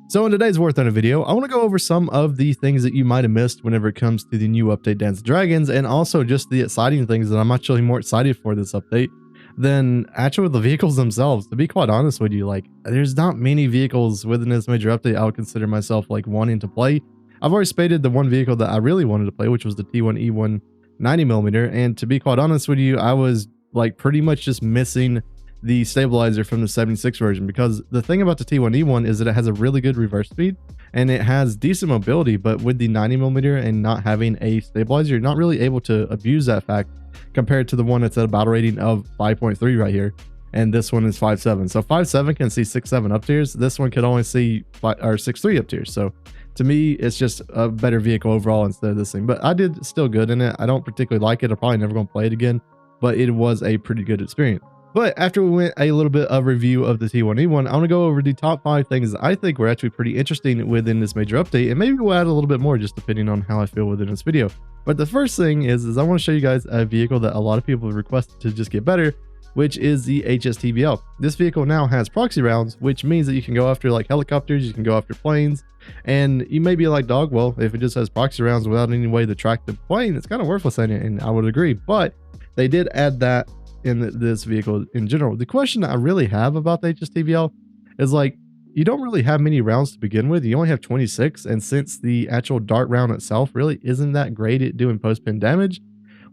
So in today's War Thunder video, I want to go over some of the things that you might have missed whenever it comes to the new update Dance of Dragons, and also just the exciting things that I'm actually more excited for this update than actually the vehicles themselves. To be quite honest with you, like, there's not many vehicles within this major update I would consider myself like wanting to play. I've already spaded the one vehicle that I really wanted to play, which was the T55E1 90mm, and to be quite honest with you, I was like pretty much just missing the stabilizer from the 76 version, because the thing about the T1E1 is that it has a really good reverse speed and it has decent mobility, but with the 90mm and not having a stabilizer, you're not really able to abuse that fact compared to the one that's at a battle rating of 5.3 right here, and this one is 5.7. So 5.7 can see 6.7 up tiers, this one can only see 6.3 up tiers. So to me, it's just a better vehicle overall instead of this thing, but I did still good in it. I don't particularly like it. I'm probably never going to play it again, but it was a pretty good experience. But after we went a little bit of review of the T1E1, I want to go over the top 5 things that I think were actually pretty interesting within this major update, and maybe we'll add a little bit more just depending on how I feel within this video. But the first thing is I want to show you guys a vehicle that a lot of people have requested to just get better, which is the HSTVL. This vehicle now has proxy rounds, which means that you can go after like helicopters, you can go after planes, and you may be like, dog, well, if it just has proxy rounds without any way to track the plane, it's kind of worthless in it, and I would agree. But they did add that in this vehicle in general. The question I really have about the HSTVL is, like, you don't really have many rounds to begin with. You only have 26, and since the actual dart round itself really isn't that great at doing post-pin damage,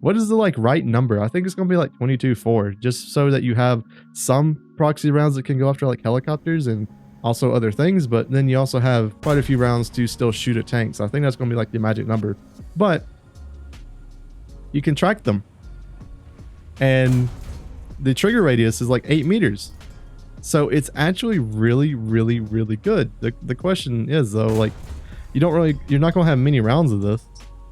what is the like right number? I think it's gonna be like 22.4, just so that you have some proxy rounds that can go after like helicopters and also other things, but then you also have quite a few rounds to still shoot at tanks. I think that's gonna be like the magic number, but you can track them, and the trigger radius is like 8 meters, so it's actually really good. The question is though, like, you're not gonna have many rounds of this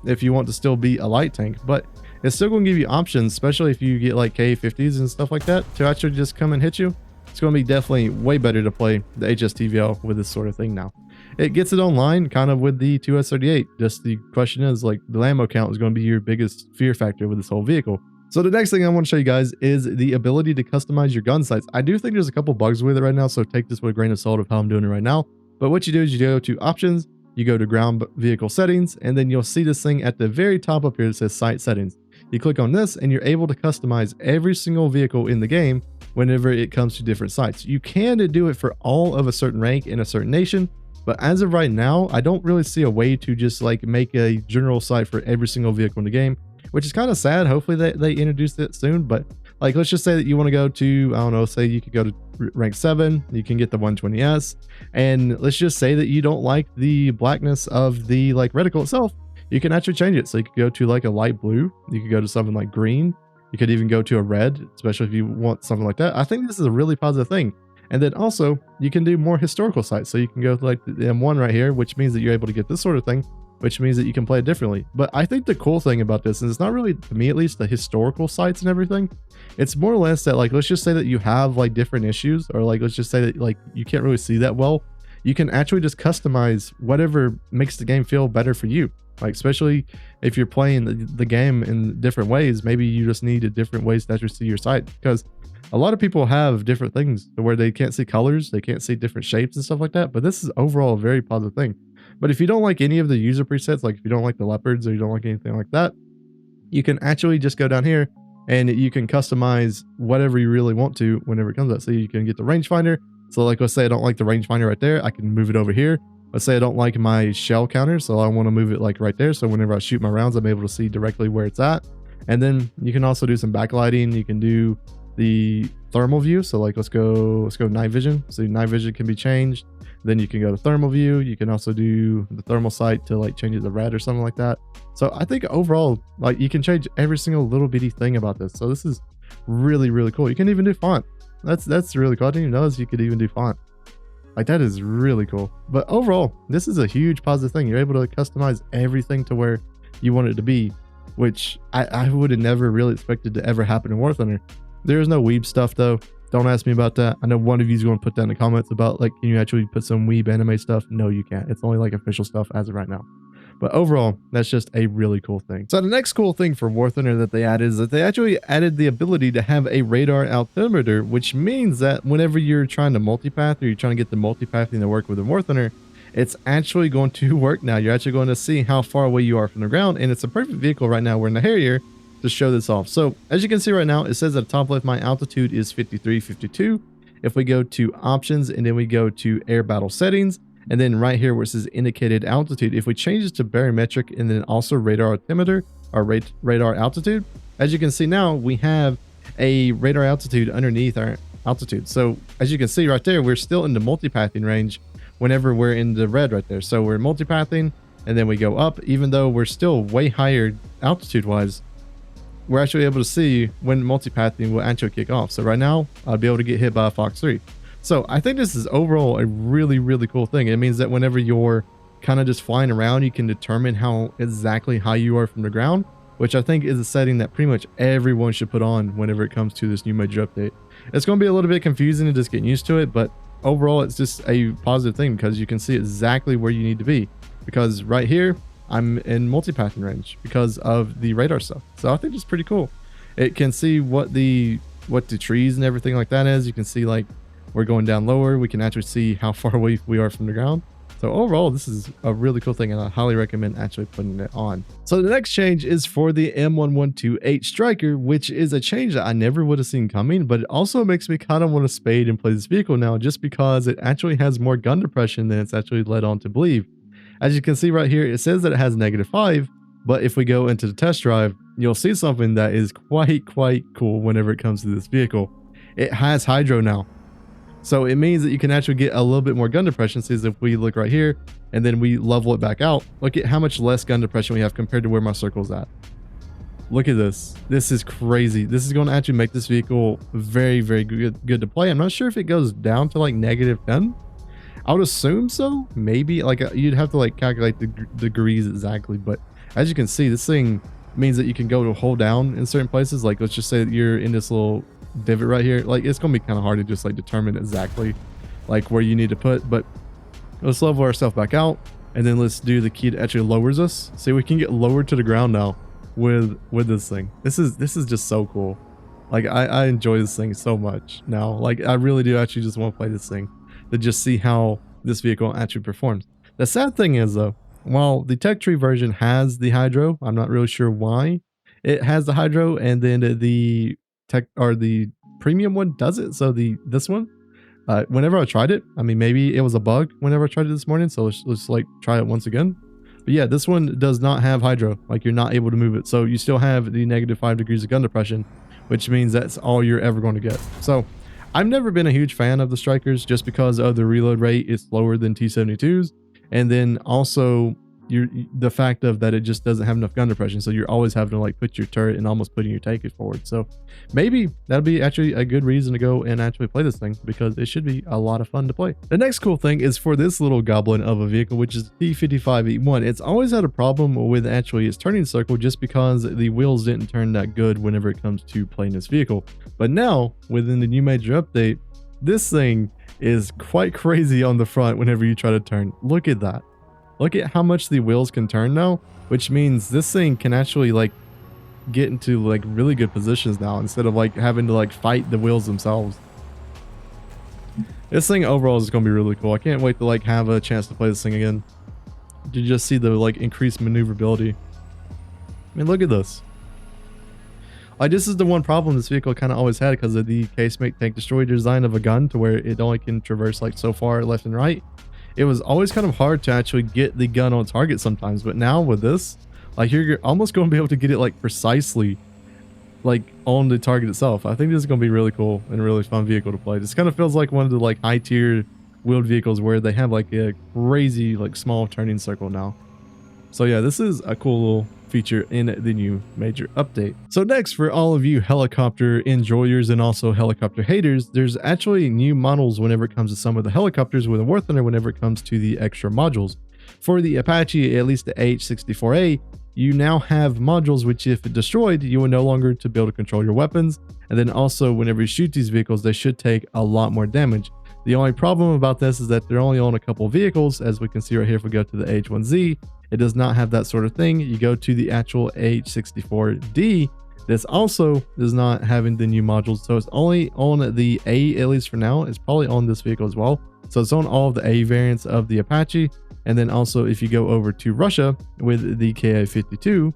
if you want to still be a light tank, but it's still gonna give you options, especially if you get like K50s and stuff like that to actually just come and hit you. It's gonna be definitely way better to play the HSTVL with this sort of thing now. It gets it online kind of with the 2S38. Just the question is, like, the ammo count is going to be your biggest fear factor with this whole vehicle. So the next thing I want to show you guys is the ability to customize your gun sights. I do think there's a couple bugs with it right now, so take this with a grain of salt of how I'm doing it right now. But what you do is you go to options, you go to ground vehicle settings, and then you'll see this thing at the very top up here that says sight settings. You click on this and you're able to customize every single vehicle in the game whenever it comes to different sights. You can do it for all of a certain rank in a certain nation, but as of right now, I don't really see a way to just like make a general sight for every single vehicle in the game, which is kind of sad. Hopefully they introduce it soon, but like, let's just say that you want to go to, I don't know, say you could go to rank 7, you can get the 120S, and let's just say that you don't like the blackness of the like reticle itself, you can actually change it. So you could go to like a light blue, you could go to something like green, you could even go to a red, especially if you want something like that. I think this is a really positive thing. And then also you can do more historical sites. So you can go to like the M1 right here, which means that you're able to get this sort of thing, which means that you can play it differently. But I think the cool thing about this is it's not really, to me at least, the historical sites and everything. It's more or less that, like, let's just say that you have like different issues, or like, let's just say that like you can't really see that well. You can actually just customize whatever makes the game feel better for you. Like, especially if you're playing the game in different ways, maybe you just need a different ways to actually see your sight, because a lot of people have different things where they can't see colors, they can't see different shapes and stuff like that. But this is overall a very positive thing. But if you don't like any of the user presets, like if you don't like the leopards or you don't like anything like that, you can actually just go down here and you can customize whatever you really want to whenever it comes out. So you can get the rangefinder. So like, let's say I don't like the rangefinder right there, I can move it over here. Let's say I don't like my shell counter, so I want to move it like right there. So whenever I shoot my rounds, I'm able to see directly where it's at. And then you can also do some backlighting. You can do the thermal view. So like, let's go night vision. So night vision can be changed. Then you can go to thermal view. You can also do the thermal sight to like change it to red or something like that. So I think overall, like, you can change every single little bitty thing about this. So this is really cool. You can even do font. That's really cool. I didn't even notice you could even do font. Like, that is really cool. But overall, this is a huge positive thing. You're able to customize everything to where you want it to be, which I would have never really expected to ever happen in War Thunder. There is no weeb stuff though. Don't ask me about that. I know one of you is going to put that in the comments about, like, can you actually put some weeb anime stuff? No, you can't. It's only like official stuff as of right now. But overall, that's just a really cool thing. So the next cool thing for War Thunder that they added is that they actually added the ability to have a radar altimeter, which means that whenever you're trying to multipath or you're trying to get the multipathing to work with a War Thunder, it's actually going to work now. You're actually going to see how far away you are from the ground, and it's a perfect vehicle right now. We're in the Harrier to show this off. So as you can see right now, it says at the top left, my altitude is 5352. If we go to options and then we go to air battle settings, and then right here where it says indicated altitude, if we change it to barometric and then also radar altimeter or radar altitude, as you can see now, we have a radar altitude underneath our altitude. So as you can see right there, we're still in the multipathing range whenever we're in the red right there. So we're multipathing and then we go up, even though we're still way higher altitude wise, we're actually able to see when multipathing will actually kick off. So right now I'll be able to get hit by a Fox 3. So I think this is overall a really, really cool thing. It means that whenever you're kind of just flying around, you can determine how exactly high you are from the ground, which I think is a setting that pretty much everyone should put on whenever it comes to this new major update. It's going to be a little bit confusing and just getting used to it, but overall it's just a positive thing because you can see exactly where you need to be. Because right here, I'm in multipathing range because of the radar stuff. So I think it's pretty cool. It can see what the trees and everything like that is. You can see like we're going down lower. We can actually see how far away we are from the ground. So overall, this is a really cool thing, and I highly recommend actually putting it on. So the next change is for the M1128 Stryker, which is a change that I never would have seen coming, but it also makes me kind of want to spade and play this vehicle now just because it actually has more gun depression than it's actually led on to believe. As you can see right here, it says that it has -5, but if we go into the test drive, you'll see something that is quite cool whenever it comes to this vehicle. It has hydro now. So it means that you can actually get a little bit more gun depression. See, if we look right here and then we level it back out, look at how much less gun depression we have compared to where my circle's at. Look at this. This is crazy. This is going to actually make this vehicle very good to play. I'm not sure if it goes down to like -10. I would assume so. Maybe like you'd have to like calculate the degrees exactly. But as you can see, this thing means that you can go to hold down in certain places. Like let's just say that you're in this little divot right here. Like it's gonna be kind of hard to just like determine exactly like where you need to put, but let's level ourselves back out and then let's do the key that actually lowers us. See, we can get lowered to the ground now with this thing. This is just so cool. Like I enjoy this thing so much now. Like I really do actually just want to play this thing to just see how this vehicle actually performs. The sad thing is though, while the tech tree version has the hydro, I'm not really sure why it has the hydro, and then the tech or the premium one does it. So this one, whenever I tried it, I mean maybe it was a bug whenever I tried it this morning, so let's like try it once again. But yeah, this one does not have hydro. Like you're not able to move it, so you still have the -5 degrees of gun depression, which means that's all you're ever going to get. So I've never been a huge fan of the Strykers just because of the reload rate is slower than T72s, and then also the fact of that it just doesn't have enough gun depression, so you're always having to like put your turret and almost putting your tank forward. So maybe that'll be actually a good reason to go and actually play this thing, because it should be a lot of fun to play. The next cool thing is for this little goblin of a vehicle, which is the T55E1. It's always had a problem with actually its turning circle just because the wheels didn't turn that good whenever it comes to playing this vehicle. But now within the new major update, this thing is quite crazy on the front whenever you try to turn. Look at that. Look at how much the wheels can turn now, which means this thing can actually like get into like really good positions now instead of like having to like fight the wheels themselves. This thing overall is going to be really cool. I can't wait to like have a chance to play this thing again, to just see the like increased maneuverability. I mean, look at this. Like this is the one problem this vehicle kind of always had because of the casemate tank destroyer design of a gun, to where it only can traverse like so far left and right. It was always kind of hard to actually get the gun on target sometimes, but now with this, like you're almost going to be able to get it like precisely like on the target itself. I think this is going to be really cool and a really fun vehicle to play. This kind of feels like one of the like high tier wheeled vehicles where they have like a crazy like small turning circle now. So yeah, this is a cool little feature in the new major update. So next, for all of you helicopter enjoyers and also helicopter haters, there's actually new models whenever it comes to some of the helicopters with a War Thunder whenever it comes to the extra modules. For the Apache, at least the H64A, you now have modules which if destroyed, you will no longer to be able to control your weapons. And then also whenever you shoot these vehicles, they should take a lot more damage. The only problem about this is that they're only on a couple vehicles, as we can see right here. If we go to the H1Z, it does not have that sort of thing. You go to the actual H64D, this also is not having the new modules, so it's only on the A, at least for now. It's probably on this vehicle as well, so it's on all of the A variants of the Apache, And then also if you go over to Russia with the Ki-52,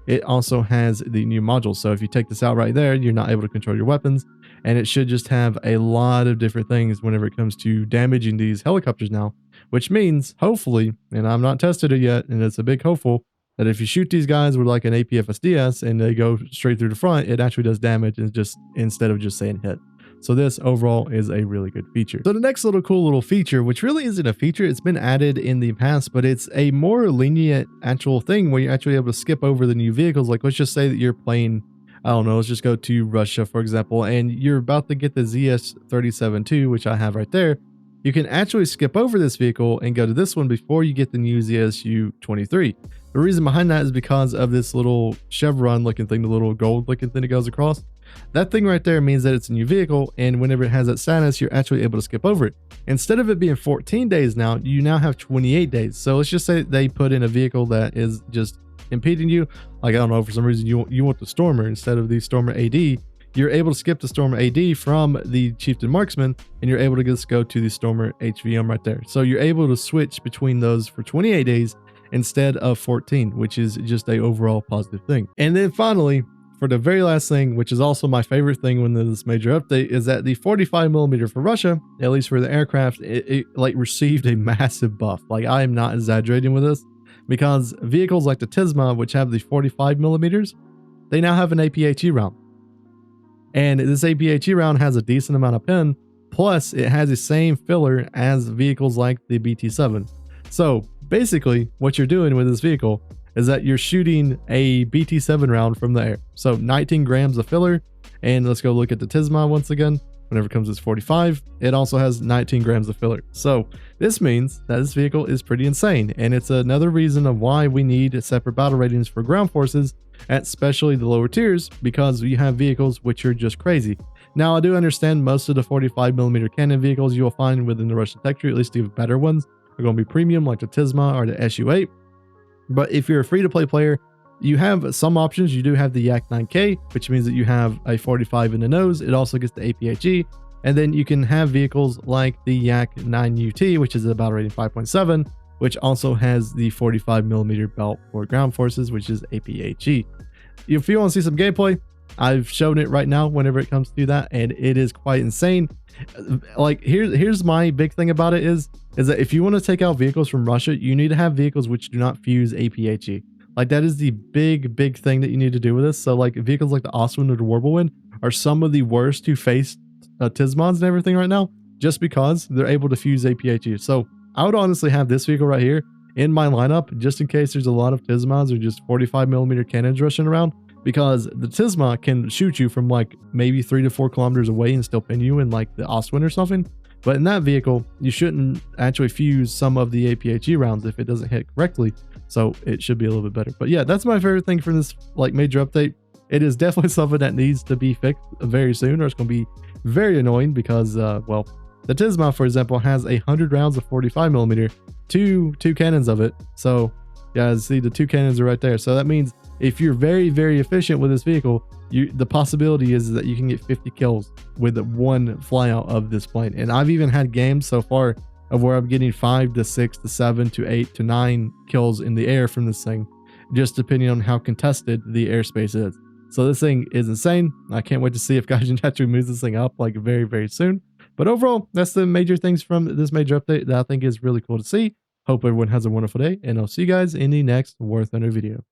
it also has the new module. So if you take this out right there, you're not able to control your weapons, and it should just have a lot of different things whenever it comes to damaging these helicopters now, which means hopefully, and I'm not tested it yet, and it's a big hopeful, that if you shoot these guys with like an APFSDS and they go straight through the front, it actually does damage, and just instead of just saying hit. So this overall is a really good feature. So the next cool little feature, which really isn't a feature, it's been added in the past, but it's a more lenient actual thing where you're actually able to skip over the new vehicles. Like let's just say that you're playing, I don't know, let's just go to Russia, for example, and you're about to get the ZS-37-2, which I have right there. You can actually skip over this vehicle and go to this one before you get the new ZSU-23. The reason behind that is because of this little chevron looking thing, the little gold looking thing that goes across. That thing right there means that it's a new vehicle, and whenever it has that status, you're actually able to skip over it. Instead of it being 14 days now, you now have 28 days. So let's just say they put in a vehicle that is just impeding you. Like, I don't know, for some reason you want the Stormer instead of the Stormer AD. You're able to skip the Stormer AD from the Chieftain Marksman, and you're able to just go to the Stormer HVM right there. So you're able to switch between those for 28 days instead of 14, which is just a overall positive thing. And then finally, for the very last thing, which is also my favorite thing when this major update, is that the 45mm for Russia, at least for the aircraft, it like received a massive buff. Like, I am not exaggerating with this, because vehicles like the Tizma, which have the 45mm, they now have an APHE round. And this APHE round has a decent amount of pin, plus it has the same filler as vehicles like the BT-7. So basically what you're doing with this vehicle is that you're shooting a BT-7 round from the air. So 19 grams of filler, and let's go look at the Tizma once again. Whenever it comes to 45, it also has 19 grams of filler. So this means that this vehicle is pretty insane, and it's another reason of why we need separate battle ratings for ground forces, especially the lower tiers, because you have vehicles which are just crazy. Now, I do understand most of the 45mm cannon vehicles you will find within the Russian tech tree, at least the better ones, are going to be premium, like the Tizma or the SU-8. But if you're a free-to-play player, you have some options. You do have the Yak-9K, which means that you have a 45 in the nose. It also gets the APHE. And then you can have vehicles like the Yak-9UT, which is a battle rating 5.7, which also has the 45mm belt for ground forces, which is APHE. If you want to see some gameplay, I've shown it right now whenever it comes to that, and it is quite insane. Like, here's my big thing about it is that if you want to take out vehicles from Russia, you need to have vehicles which do not fuse APHE. Like, that is the big thing that you need to do with this. So like vehicles like the Oswin or the Warblewind are some of the worst to face Tizmons and everything right now, just because they're able to fuse APHE. So I would honestly have this vehicle right here in my lineup, just in case there's a lot of Tizmons or just 45mm cannons rushing around, because the Tizma can shoot you from like maybe 3 to 4 kilometers away and still pin you in like the Oswin or something. But in that vehicle, you shouldn't actually fuse some of the APHE rounds if it doesn't hit correctly. So it should be a little bit better. But yeah, that's my favorite thing from this like major update. It is definitely something that needs to be fixed very soon, or it's going to be very annoying, because well, the Tizma, for example, has 100 rounds of 45mm, two cannons of it. So yeah, see, the 2 cannons are right there. So that means if you're very efficient with this vehicle, the possibility is that you can get 50 kills with one flyout of this plane. And I've even had games so far of where I'm getting 5 to 6 to 7 to 8 to 9 kills in the air from this thing, just depending on how contested the airspace is. So this thing is insane. I can't wait to see if Gaijin actually moves this thing up like very soon. But overall, that's the major things from this major update that I think is really cool to see. Hope everyone has a wonderful day, and I'll see you guys in the next War Thunder video.